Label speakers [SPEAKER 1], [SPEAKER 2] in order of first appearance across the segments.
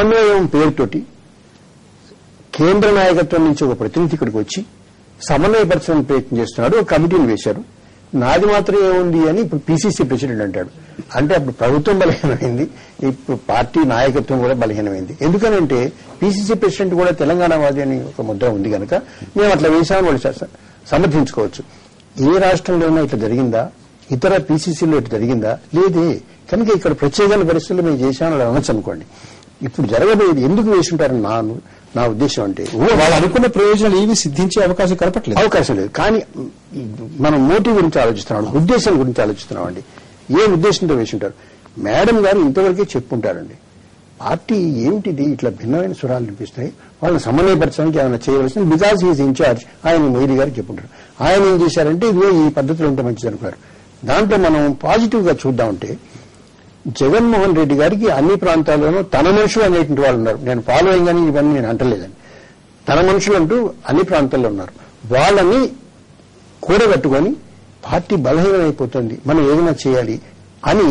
[SPEAKER 1] సమన్వయం పేరుతోటి కేంద్ర నాయకత్వం నుంచి ఒక ప్రతినిధి ఇక్కడికి వచ్చి సమన్వయపరచడానికి ప్రయత్నం చేస్తున్నాడు. ఒక కమిటీని వేశారు. నాది మాత్రం ఏముంది అని ఇప్పుడు పీసీసీ ప్రెసిడెంట్ అంటాడు. అంటే అప్పుడు ప్రభుత్వం బలహీనమైంది, ఇప్పుడు పార్టీ నాయకత్వం కూడా బలహీనమైంది. ఎందుకనంటే పీసీసీ ప్రెసిడెంట్ కూడా తెలంగాణవాది అని ఒక ముద్ర ఉంది కనుక మేము అట్లా వేశామని వాళ్ళు సమర్థించుకోవచ్చు. ఏ రాష్ట్రంలోనైనా ఇట్లా జరిగిందా? ఇతర పీసీసీలో ఇట్లా జరిగిందా? లేదే. కనుక ఇక్కడ ప్రత్యేకమైన పరిస్థితుల్లో మేము చేశామని అనొచ్చు అనుకోండి. ఇప్పుడు జరగబోయేది ఎందుకు వేసుంటారని నా ఉద్దేశం. అంటే
[SPEAKER 2] వాళ్ళు అనుకున్న ప్రయోజనాలు ఏవి సిద్ధించే అవకాశం లేదు. కానీ మనం మోటివ్ గురించి ఆలోచిస్తున్నాం, ఉద్దేశం గురించి ఆలోచిస్తున్నాం అండి. ఏ ఉద్దేశంతో వేసుంటారు? మేడం గారు ఇంతవరకే చెప్పుంటారండి, పార్టీ ఏమిటిది ఇట్లా భిన్నమైన స్వరాలు వినిపిస్తాయి, వాళ్ళని సమన్వయపరచడానికి ఏమైనా చేయవలసింది. బికాజ్ హీఈస్ ఇన్ఛార్జ్, ఆయన మోదీ గారు చెప్పుంటారు. ఆయన ఏం చేశారంటే ఇదిగో ఈ పద్ధతిలో ఉంటే మంచిది అనుకున్నారు. దాంట్లో మనం పాజిటివ్ గా చూద్దామంటే జగన్మోహన్ రెడ్డి గారికి అన్ని ప్రాంతాల్లోనూ తన మనుషులు అనేటువంటి వాళ్ళు ఉన్నారు. నేను ఫాలోయింగ్ అని ఇవన్నీ నేను అంటలేదని, తన మనుషులు అంటూ అన్ని ప్రాంతాల్లో ఉన్నారు. వాళ్ళని కూడగట్టుకొని పార్టీ బలహీనమైపోతుంది, మనం ఏదైనా చేయాలి అని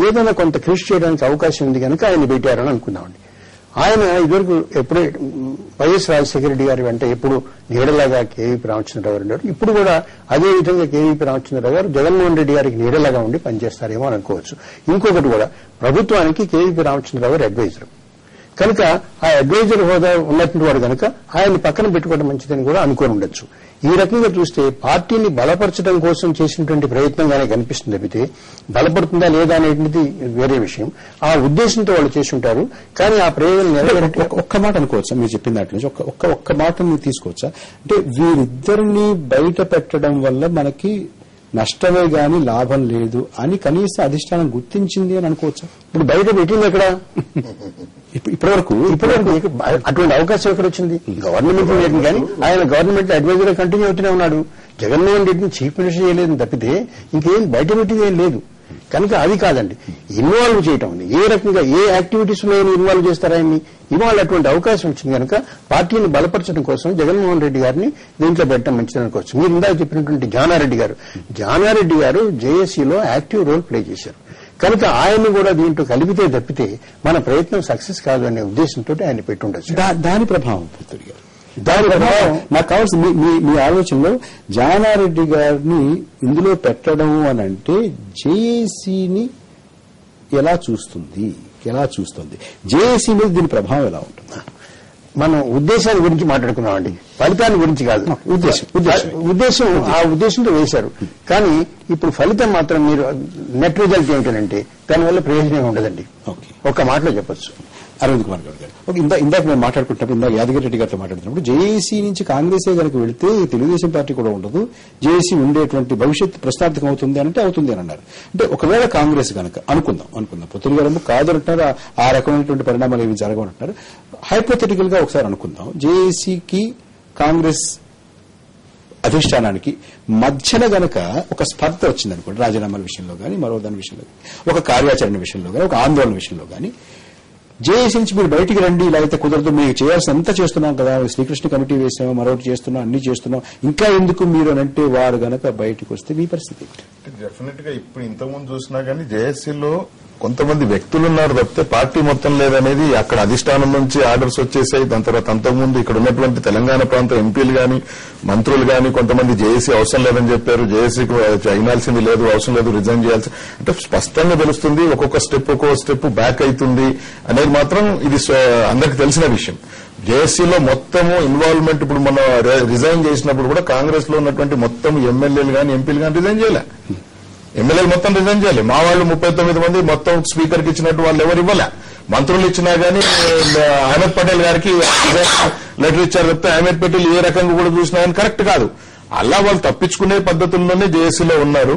[SPEAKER 2] ఏదైనా కొంత కృషి చేయడానికి అవకాశం ఉంది కనుక ఆయన పెట్టారని అనుకుందామండి. ఆయన ఇదివరకు ఎప్పుడే వైఎస్ రాజశేఖర రెడ్డి గారి వెంట ఎప్పుడు నీడలాగా కేవీపీ రామచంద్రరావు గారు ఉన్నారు. ఇప్పుడు కూడా అదే విధంగా కేవీపీ రామచంద్రరావు గారు జగన్మోహన్ రెడ్డి గారికి నీడలాగా ఉండి పనిచేస్తారేమో అని అనుకోవచ్చు. ఇంకొకటి కూడా ప్రభుత్వానికి కేవీపీ రామచంద్రరావు గారు అడ్వైజర్ కనుక ఆ అడ్వైజర్ హోదా ఉన్నటువంటి వాడు కనుక ఆయన్ని పక్కన పెట్టుకోవడం మంచిదని కూడా అనుకోని ఉండొచ్చు. ఈ రకంగా చూస్తే పార్టీని బలపరచడం కోసం చేసినటువంటి ప్రయత్నంగానే కనిపిస్తుంది తప్పితే బలపడుతుందా లేదా అనేటువంటిది వేరే విషయం. ఆ ఉద్దేశంతో వాళ్ళు చేసి ఉంటారు. కానీ ఆ ప్రయోజనం నెరవేరే ఒక్క మాట అనుకోవచ్చా? మీరు చెప్పిన దాంట్లో నుంచి ఒక్క మాట మీరు తీసుకోవచ్చా? అంటే వీరిద్దరిని బయట పెట్టడం వల్ల మనకి నష్టమే గాని లాభం లేదు అని కనీసం అధిష్టానం గుర్తించింది అని అనుకోవచ్చా?
[SPEAKER 1] ఇప్పుడు బయట పెట్టింది ఎక్కడ? ఇప్పటివరకు అటువంటి అవకాశం ఎక్కడ వచ్చింది? గవర్నమెంట్ లేదు కానీ ఆయన గవర్నమెంట్ అడ్వైజర్ కంటిన్యూ అవుతూనే ఉన్నాడు. జగన్మోహన్ రెడ్డిని చీఫ్ మినిస్టర్ చేయలేదని తప్పితే ఇంకేం బయట పెట్టింది ఏం లేదు. కనుక అది కాదండి, ఇన్వాల్వ్ చేయటం. ఏ రకంగా ఏ యాక్టివిటీస్ లో ఇన్వాల్వ్ చేస్తారాయన్ని ఇవాళ అటువంటి అవకాశం వచ్చింది కనుక పార్టీని బలపరచడం కోసం జగన్మోహన్ రెడ్డి గారిని దీంట్లో పెట్టడం మంచిది అనుకోవచ్చు. మీరు ఇందాక చెప్పినటువంటి జానారెడ్డి గారు జేఏసీలో యాక్టివ్ రోల్ ప్లే చేశారు కనుక ఆయన్ని కూడా దీంట్లో కలిపితే తప్పితే మన ప్రయత్నం సక్సెస్ కాదు అనే ఉద్దేశంతో ఆయన పెట్టి ఉండొచ్చు.
[SPEAKER 2] దాని ప్రభావం నాకు కావాల్సింది మీ ఆలోచనలో జానారెడ్డి గారిని ఇందులో పెట్టడం అని అంటే జేఏసీని ఎలా చూస్తుంది? జేఏసీ మీద దీని ప్రభావం ఎలా ఉంటుంది?
[SPEAKER 1] మనం ఉద్దేశాల గురించి మాట్లాడుకున్నామండి, ఫలితాన్ని గురించి కాదు. ఉద్దేశం ఆ ఉద్దేశంతో వేశారు. కానీ ఇప్పుడు ఫలితం మాత్రం మీరు నెట్ రిజల్ట్ ఏమిటంటే దానివల్ల ప్రయోజనం ఉండదండి. ఒక్క మాటలో చెప్పొచ్చు.
[SPEAKER 2] అరవింద్ కుమార్ గౌడ్ గారు ఇందాక మేము మాట్లాడుకుంటున్నప్పుడు, ఇందాక యాదగిరి రెడ్డి గారితో మాట్లాడుతున్నప్పుడు జేఏసీ నుంచి కాంగ్రెసే కనుక వెళితే తెలుగుదేశం పార్టీ కూడా ఉండదు, జేఏసీ ఉండేటువంటి భవిష్యత్తు ప్రశ్నార్థకం అవుతుంది అని అన్నారు. అంటే ఒకవేళ కాంగ్రెస్ కనుక అనుకుందాం పొత్తులు గారు కాదంటున్నారు, ఆ రకమైనటువంటి పరిణామాలు ఏమి జరగమంటున్నారు. హైపోథెటికల్ గా ఒకసారి అనుకుందాం, జేఏసీకి కాంగ్రెస్ అధిష్టానానికి మధ్యన గనక ఒక స్పర్ధ వచ్చిందనుకోండి, రాజీనామాల విషయంలో కానీ మరో దాని విషయంలో కానీ, ఒక కార్యాచరణ విషయంలో కానీ, ఒక ఆందోళన విషయంలో కానీ, జేఏసీ నుంచి మీరు బయటికి రండి, ఇలా అయితే కుదరదు, మీరు చేయాల్సినంత చేస్తున్నాం కదా, శ్రీకృష్ణ కమిటీ వేసాము, మరొకటి చేస్తున్నాం, అన్ని చేస్తున్నాం, ఇంకా ఎందుకు మీరు అని అంటే వారు గనక బయటకు వస్తే మీ పరిస్థితి
[SPEAKER 3] డెఫినెట్ గా ఇప్పుడు ఇంతకుముందు చూసినా కానీ జేఏసీలో కొంతమంది వ్యక్తులు ఉన్నారు తప్పితే పార్టీ మొత్తం లేదనేది అక్కడ అధిష్టానం నుంచి ఆర్డర్స్ వచ్చేసాయి. దాని తర్వాత అంతకుముందు ఇక్కడ ఉన్నటువంటి తెలంగాణ ప్రాంత ఎంపీలు గాని మంత్రులు గాని కొంతమంది జేఏసీ అవసరం లేదని చెప్పారు, జేఏసీకి అయినాల్సింది లేదు, అవసరం లేదు, రిజైన్ చేయాల్సి, అంటే స్పష్టంగా తెలుస్తుంది. ఒక్కొక్క స్టెప్ బ్యాక్ అవుతుంది అనేది మాత్రం ఇది అందరికి తెలిసిన విషయం. జేఏసీలో మొత్తము ఇన్వాల్వ్మెంట్ ఇప్పుడు మనం రిజైన్ చేసినప్పుడు కూడా కాంగ్రెస్ లో ఉన్నటువంటి మొత్తం ఎమ్మెల్యేలు గాని ఎంపీలు గాని రిజైన్ చేయలే, ఎమ్మెల్యేలు మొత్తం రిజైన్ చేయాలి. మా వాళ్ళు 39 మంది మొత్తం స్పీకర్కి ఇచ్చినట్టు వాళ్ళు ఎవరు ఇవ్వలే. మంత్రులు ఇచ్చినా గానీ అహ్మద్ పటేల్ గారికి లెటర్ ఇచ్చారు తప్పితే అహ్మద్ పటేల్ ఏ రకంగా కూడా చూసినా కానీ కరెక్ట్ కాదు. అలా వాళ్ళు తప్పించుకునే పద్ధతుల్లోనే జేఏసీలో ఉన్నారు.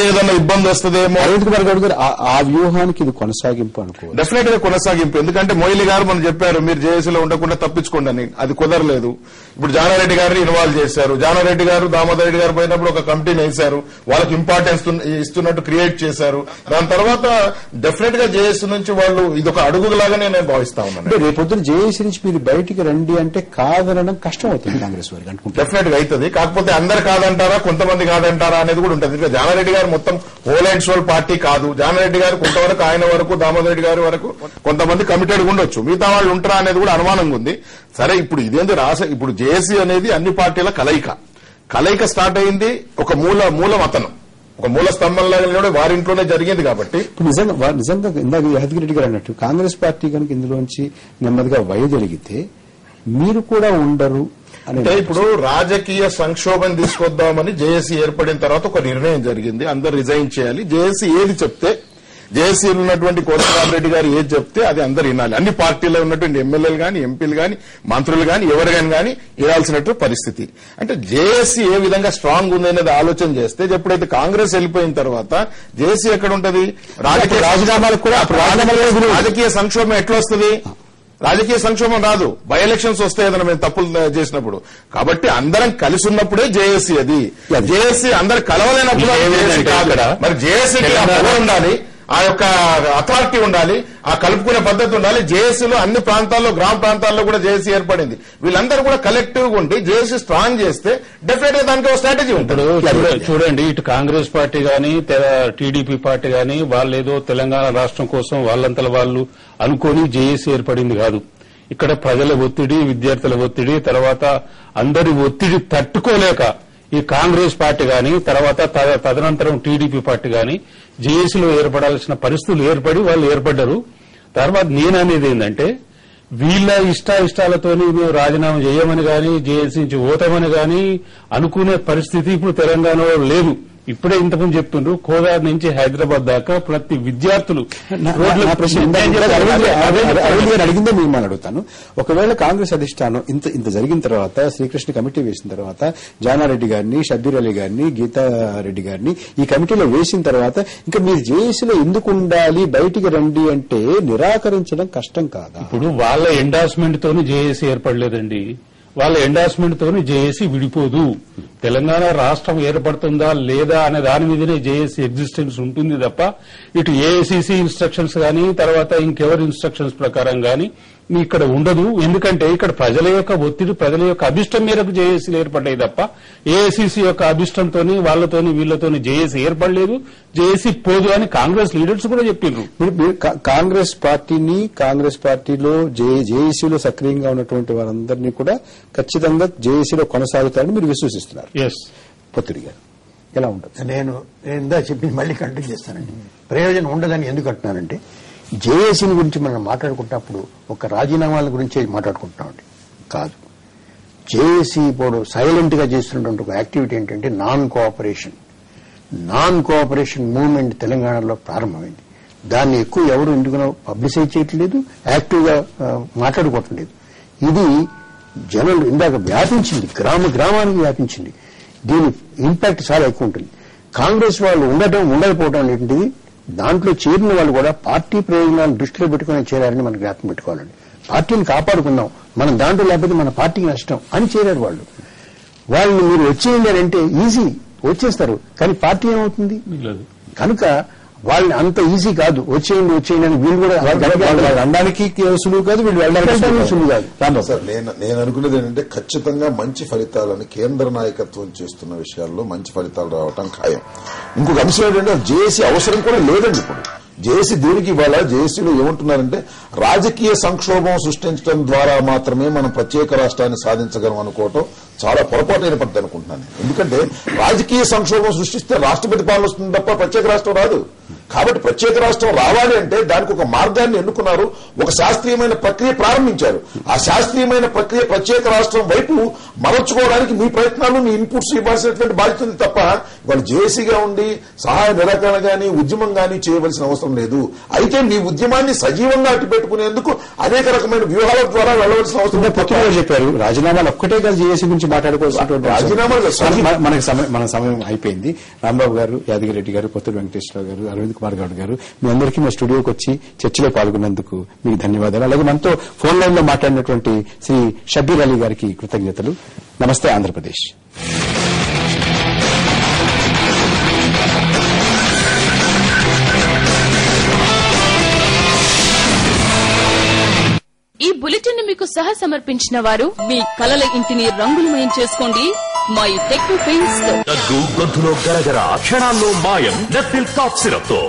[SPEAKER 3] ఏదైనా ఇబ్బంది వస్తుందేమో
[SPEAKER 2] అరవింద్ కుమార్ గౌడ్ గారు ఆ వ్యూహానికి ఇది కొనసాగింపు అనుకో,
[SPEAKER 3] డెఫినెట్ గా కొనసాగింపు. ఎందుకంటే మొయిలీ గారు మనం చెప్పారు మీరు జేఏసీలో ఉండకుండా తప్పించుకోండి అని, అది కుదరలేదు. ఇప్పుడు జానారెడ్డి గారిని ఇన్వాల్వ్ చేశారు. జానారెడ్డి గారు దామోదర్ రెడ్డి గారు పోయినప్పుడు ఒక కమిటీని వేశారు, వాళ్ళకి ఇంపార్టెన్స్ ఇస్తున్నట్టు క్రియేట్ చేశారు. దాని తర్వాత డెఫినెట్ గా జేఏసీ నుంచి వాళ్ళు ఇదొక అడుగులాగానే నేను భావిస్తా ఉన్నాను.
[SPEAKER 2] రేపొద్దున జేఏసీ నుంచి మీరు బయటికి రండి అంటే కాదనడం కష్టం అవుతుంది కాంగ్రెస్ వారికి. అనుకుంటున్నాను.
[SPEAKER 3] డెఫినెట్ గా అవుతుంది. కాకపోతే అందరు కాదంటారా, కొంతమంది కాదంటారా అనేది కూడా ఉంటుంది. ఇంకా జానారెడ్డి గారు మొత్తం హోల్ అండ్ సోల్ పార్టీ కాదు. జానారెడ్డి గారు కొంతవరకు, ఆయన వరకు, దామోదర్ రెడ్డి గారి వరకు కొంతమంది కమిటెడ్ ఉండొచ్చు, మిగతా వాళ్ళు ఉంటారా అనేది కూడా అనుమానంగా ఉంది. సరే, ఇప్పుడు ఇదేంది ఇప్పుడు జేఏసీ అనేది అన్ని పార్టీల కలయిక స్టార్ట్ అయింది. ఒక మూల మతనం, ఒక మూల స్తంభంలో వారింట్లోనే జరిగింది. కాబట్టి
[SPEAKER 2] ఇప్పుడు నిజంగా ఇందాక యాదగిరెడ్డి గారు అన్నట్టు కాంగ్రెస్ పార్టీ కనుక ఇందులోంచి నెమ్మదిగా వైదొలిగితే మీరు కూడా ఉండరు
[SPEAKER 3] అంటే ఇప్పుడు రాజకీయ సంక్షోభం తీసుకొద్దామని జేఏసీ ఏర్పడిన తర్వాత ఒక నిర్ణయం జరిగింది. అందరు రిజైన్ చేయాలి. జేఏసీ ఏది చెప్తే, జేఏసీలో ఉన్నటువంటి కోదండరామిరెడ్డి గారు ఏది చెప్తే అది అందరు వినాలి. అన్ని పార్టీలో ఉన్నటువంటి ఎమ్మెల్యేలు గాని, ఎంపీలు గాని, మంత్రులు గాని, ఎవరిగాని గాని వినాల్సినట్టు పరిస్థితి. అంటే జేఏసీ ఏ విధంగా స్ట్రాంగ్ ఉంది అనేది ఆలోచన చేస్తే, ఎప్పుడైతే కాంగ్రెస్ వెళ్ళిపోయిన తర్వాత జేఏసీ ఎక్కడ ఉంటుంది?
[SPEAKER 2] రాజీనామాలకు కూడా
[SPEAKER 3] రాజకీయ సంక్షోభం ఎట్లా వస్తుంది? రాజకీయ సంక్షోభం రాదు, బై ఎలక్షన్స్ వస్తాయి ఏదైనా మేము తప్పులు చేసినప్పుడు. కాబట్టి అందరం కలిసి ఉన్నప్పుడే జేఏసీ. అది జేఏసీ అందరు కలవలేనప్పుడు మరి జేఏసీకి ఉండాలి, ఆ యొక్క అథారిటీ ఉండాలి, ఆ కలుపుకునే పద్ధతి ఉండాలి. జేఏసీలో అన్ని ప్రాంతాల్లో, గ్రామ ప్రాంతాల్లో కూడా జేఏసీ ఏర్పడింది. వీళ్ళందరూ కూడా కలెక్టివ్ గా ఉండి జేఏసీ స్ట్రాంగ్ చేస్తే డెఫినెట్ గా దానికి ఒక స్ట్రాటజీ ఉంటుంది.
[SPEAKER 4] చూడండి, ఇటు కాంగ్రెస్ పార్టీ గాని, టీడీపీ పార్టీ గాని, వాళ్ళేదో తెలంగాణ రాష్ట్రం కోసం వాళ్ళంతల వాళ్ళు అనుకోని జేఏసీ ఏర్పడింది కాదు. ఇక్కడ ప్రజల ఒత్తిడి, విద్యార్థుల ఒత్తిడి, తర్వాత అందరి ఒత్తిడి తట్టుకోలేక ఈ కాంగ్రెస్ పార్టీ గాని, తర్వాత తదనంతరం టీడీపీ పార్టీ గాని జేఏసీలో ఏర్పడాల్సిన పరిస్థితులు ఏర్పడి వాళ్ళు ఏర్పడ్డారు. తర్వాత నేననేది ఏంటంటే, వీళ్ళ ఇష్టాలతోని మేము రాజీనామా చేయమని గాని, జేఏసీ నుంచి పోతామని గాని అనుకునే పరిస్థితి ఇప్పుడు తెలంగాణలో లేదు. ఇప్పుడే ఇంతకుముందు చెప్తుండ్రు, కోదాడ నుంచి హైదరాబాద్ దాకా ప్రతి విద్యార్థులు
[SPEAKER 2] అడిగిందే మిమ్మల్ని అడుగుతాను. ఒకవేళ కాంగ్రెస్ అధిష్టానం ఇంత జరిగిన తర్వాత, శ్రీకృష్ణ కమిటీ వేసిన తర్వాత, జానారెడ్డి గారిని, షబ్బీర్ అలీ గారిని, గీతారెడ్డి గారిని ఈ కమిటీలో వేసిన తర్వాత ఇంకా మీరు జేఏసీలో ఎందుకు ఉండాలి, బయటికి రండి అంటే నిరాకరించడం కష్టం కాదా?
[SPEAKER 4] ఇప్పుడు వాళ్ళ ఎండార్స్మెంట్ తోని జేఏసీ ఏర్పడలేదండి. వాళ్ళ ఎండార్స్మెంట్ తోని జేఏసీ విడిపోదు. తెలంగాణ రాష్ట్రం ఏర్పడుతుందా లేదా అనే దాని మీదనే జేఏసీ ఎగ్జిస్టెన్స్ ఉంటుంది తప్ప ఇటు ఏఐసీసీ ఇన్స్ట్రక్షన్స్ గాని, తర్వాత ఇంకెవరి ఇన్స్ట్రక్షన్స్ ప్రకారం గాని ఇక్కడ ఉండదు. ఎందుకంటే ఇక్కడ ప్రజల యొక్క ఒత్తిడి, ప్రజల యొక్క అభిష్టం మేరకు జేఏసీలు ఏర్పడ్డాయి తప్ప ఏఐసీసీ యొక్క అభిష్టంతోని వాళ్ళతోని వీళ్లతోని జేఏసీ ఏర్పడలేదు, జేఏసీ పోదు అని కాంగ్రెస్ లీడర్స్ కూడా చెప్పిండ్రు.
[SPEAKER 2] కాంగ్రెస్ పార్టీని, కాంగ్రెస్ పార్టీలో జేఏసీలో సక్రియంగా ఉన్నటువంటి వారందరినీ కూడా ఖచ్చితంగా జేఏసీలో కొనసాగుతారని మీరు విశ్వసిస్తున్నారు. పొత్తిడి గారు ఎలా ఉంటుంది?
[SPEAKER 1] నేను ఇందా చెప్పింది మళ్ళీ కంటిన్యూ చేస్తానండి. ప్రయోజనం ఉండదని ఎందుకు అంటున్నానంటే, జేఏసీని గురించి మనం మాట్లాడుకుంటున్నప్పుడు ఒక రాజీనామాల గురించి మాట్లాడుకుంటున్నామండి కాదు. జేఏసీ ఇప్పుడు సైలెంట్ గా చేస్తున్నటువంటి ఒక యాక్టివిటీ ఏంటంటే నాన్ కోఆపరేషన్ మూవ్మెంట్ తెలంగాణలో ప్రారంభమైంది. దాన్ని ఎక్కువ ఎవరు ఎందుకు పబ్లిసైజ్ చేయట్లేదు, యాక్టివ్ గా మాట్లాడుకోవటం లేదు. ఇది జనాలు ఇందాక వ్యాపించింది, గ్రామానికి వ్యాపించింది. దీని ఇంపాక్ట్ చాలా ఎక్కువ ఉంటుంది. కాంగ్రెస్ వాళ్ళు ఉండకపోవడం అనేటువంటిది, దాంట్లో చేరిన వాళ్ళు కూడా పార్టీ ప్రయోజనాలను దృష్టిలో పెట్టుకుని చేరారని మనం జ్ఞాపకం పెట్టుకోవాలండి. పార్టీని కాపాడుకుందాం, మనం దాంట్లో లేకపోతే మన పార్టీకి నష్టం అని చేరారు వాళ్ళు. వాళ్ళని మీరు వచ్చేయండి ఈజీ వచ్చేస్తారు, కానీ పార్టీ ఏమవుతుంది? కనుక వాళ్ళని అంత ఈజీ కాదు. వచ్చేయండి అని వీళ్ళు కూడా అనడానికి సులువు కాదు, వీళ్ళు వెళ్ళడానికి సులువు కాదు.
[SPEAKER 5] సార్, నేను అనుకునేది ఏంటంటే ఖచ్చితంగా మంచి ఫలితాలను కేంద్ర నాయకత్వం చేస్తున్న విషయాల్లో మంచి ఫలితాలు రావటం ఖాయం. ఇంకొక అంశం ఏంటంటే జేఏసీ అవసరం కూడా లేదండి. ఇప్పుడు జేఏసీ దేనికి ఇవాళ జేఏసీలో ఏమంటున్నారంటే రాజకీయ సంక్షోభం సృష్టించడం ద్వారా మాత్రమే మనం ప్రత్యేక రాష్ట్రాన్ని సాధించగలం అనుకోవటం చాలా పొరపాటైన పద్ధతి అనుకుంటున్నాను. ఎందుకంటే రాజకీయ సంక్షోభం సృష్టిస్తే రాష్ట్రపతి పాలన వస్తుంది తప్ప ప్రత్యేక రాష్ట్రం రాదు. కాబట్టి ప్రత్యేక రాష్ట్రం రావాలి అంటే దానికి ఒక మార్గాన్ని ఎన్నుకున్నారు, ఒక శాస్త్రీయమైన ప్రక్రియ ప్రారంభించారు. ఆ శాస్త్రీయమైన ప్రక్రియ ప్రత్యేక రాష్ట్రం వైపు మరల్చుకోవడానికి మీ ప్రయత్నాలు, మీ ఇన్పుట్స్ ఇవ్వాల్సినటువంటి బాధ్యత ఉంది తప్ప వాళ్ళు జేఏసీగా ఉండి సహాయ నిరాకరణ గాని ఉద్యమం గాని చేయవలసిన అవసరం లేదు. అయితే మీ ఉద్యమాన్ని సజీవంగా అట్టిపెట్టుకునేందుకు అనేక రకమైన వ్యూహాల ద్వారా వెళ్లవలసిన అవసరం
[SPEAKER 2] చెప్పారు. రాజీనామాలు ఒక్కటే కాదు జేఏసీ గురించి మాట్లాడుకోవాల్సినటువంటి రాజీనామాలు. మన సమయం అయిపోయింది. రాంబాబు గారు, యాదగిరెడ్డి గారు, పొత్తుల వెంకటేశ్వరరావు గారు, అరవింద్ కుమార్ గౌడ్ గారు, మీ అందరికీ మా స్టూడియోకి వచ్చి చర్చలో పాల్గొన్నందుకు మీకు ధన్యవాదాలు. అలాగే మనతో ఫోన్ లైన్ లో మాట్లాడినటువంటి శ్రీ షబ్బీర్ అలీ గారికి కృతజ్ఞతలు. నమస్తే ఆంధ్రప్రదేశ్.
[SPEAKER 6] ఈ బులెటిన్ మీకు సహ సమర్పించిన వారు మీ కలల ఇంటిని రంగులమయం చేసుకోండి మై టెక్నో పెయింట్స్ తో.
[SPEAKER 7] దగ్గు గొంతులో గరగర క్షణాల్లో మాయం నెప్టిల్ కాఫ్ సిరప్ తో.